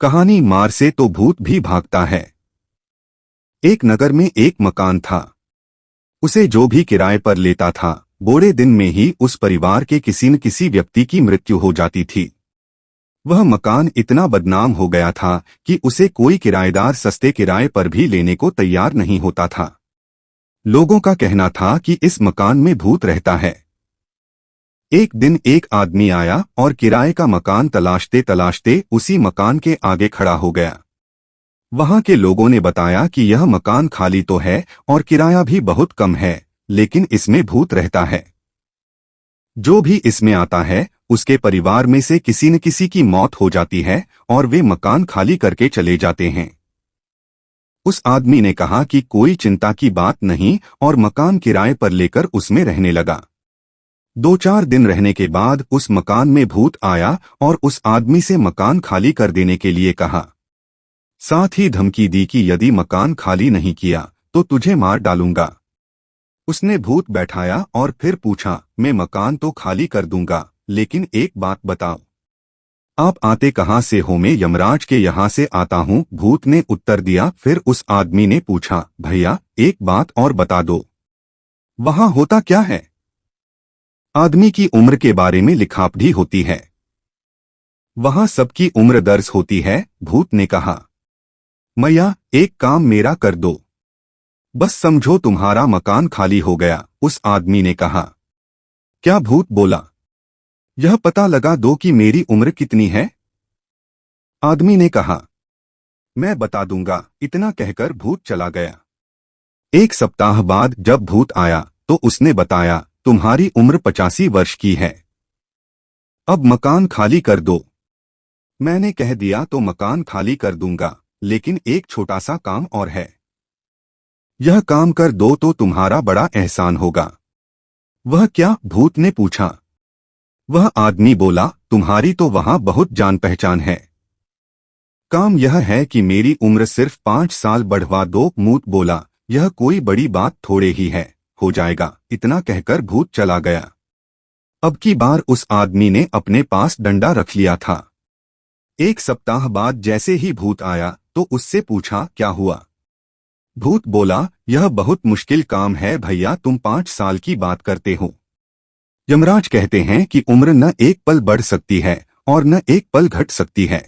कहानी मार से तो भूत भी भागता है। एक नगर में एक मकान था। उसे जो भी किराए पर लेता था, थोड़े दिन में ही उस परिवार के किसी न किसी व्यक्ति की मृत्यु हो जाती थी। वह मकान इतना बदनाम हो गया था कि उसे कोई किराएदार सस्ते किराए पर भी लेने को तैयार नहीं होता था। लोगों का कहना था कि इस मकान में भूत रहता है। एक दिन एक आदमी आया और किराए का मकान तलाशते तलाशते उसी मकान के आगे खड़ा हो गया। वहां के लोगों ने बताया कि यह मकान खाली तो है और किराया भी बहुत कम है, लेकिन इसमें भूत रहता है। जो भी इसमें आता है उसके परिवार में से किसी न किसी की मौत हो जाती है और वे मकान खाली करके चले जाते हैं। उस आदमी ने कहा कि कोई चिंता की बात नहीं और मकान किराए पर लेकर उसमें रहने लगा। 2-4 दिन रहने के बाद उस मकान में भूत आया और उस आदमी से मकान खाली कर देने के लिए कहा। साथ ही धमकी दी कि यदि मकान खाली नहीं किया तो तुझे मार डालूंगा। उसने भूत बैठाया और फिर पूछा, मैं मकान तो खाली कर दूंगा, लेकिन एक बात बताओ, आप आते कहां से हो? मैं यमराज के यहाँ से आता हूँ, भूत ने उत्तर दिया। फिर उस आदमी ने पूछा, भैया एक बात और बता दो, वहां होता क्या है? आदमी की उम्र के बारे में लिखापढ़ी होती है। वहां सबकी उम्र दर्ज होती है। भूत ने कहा, मैया एक काम मेरा कर दो, बस समझो तुम्हारा मकान खाली हो गया। उस आदमी ने कहा, क्या? भूत बोला, यह पता लगा दो कि मेरी उम्र कितनी है। आदमी ने कहा, मैं बता दूंगा। इतना कहकर भूत चला गया। एक सप्ताह बाद जब भूत आया तो उसने बताया, तुम्हारी उम्र 85 वर्ष की है, अब मकान खाली कर दो। मैंने कह दिया तो मकान खाली कर दूंगा, लेकिन एक छोटा सा काम और है। यह काम कर दो तो तुम्हारा बड़ा एहसान होगा। वह क्या? भूत ने पूछा। वह आदमी बोला, तुम्हारी तो वहां बहुत जान पहचान है। काम यह है कि मेरी उम्र सिर्फ 5 साल बढ़वा दो। भूत बोला, यह कोई बड़ी बात थोड़े ही है, हो जाएगा। इतना कहकर भूत चला गया। अब की बार उस आदमी ने अपने पास डंडा रख लिया था। एक सप्ताह बाद जैसे ही भूत आया तो उससे पूछा, क्या हुआ? भूत बोला, यह बहुत मुश्किल काम है भैया, तुम 5 साल की बात करते हो। यमराज कहते हैं कि उम्र न एक पल बढ़ सकती है और न एक पल घट सकती है।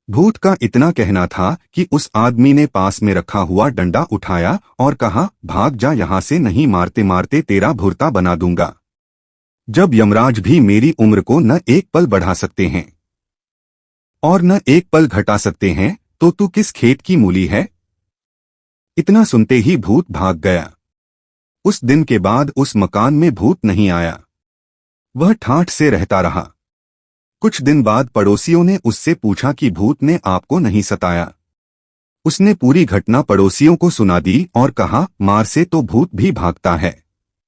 भूत का इतना कहना था कि उस आदमी ने पास में रखा हुआ डंडा उठाया और कहा, भाग जा यहां से, नहीं मारते मारते तेरा भुर्ता बना दूंगा। जब यमराज भी मेरी उम्र को न एक पल बढ़ा सकते हैं और न एक पल घटा सकते हैं, तो तू किस खेत की मूली है? इतना सुनते ही भूत भाग गया। उस दिन के बाद उस मकान में भूत नहीं आया। वह ठाठ से रहता रहा। कुछ दिन बाद पड़ोसियों ने उससे पूछा कि भूत ने आपको नहीं सताया? उसने पूरी घटना पड़ोसियों को सुना दी और कहा, मार से तो भूत भी भागता है।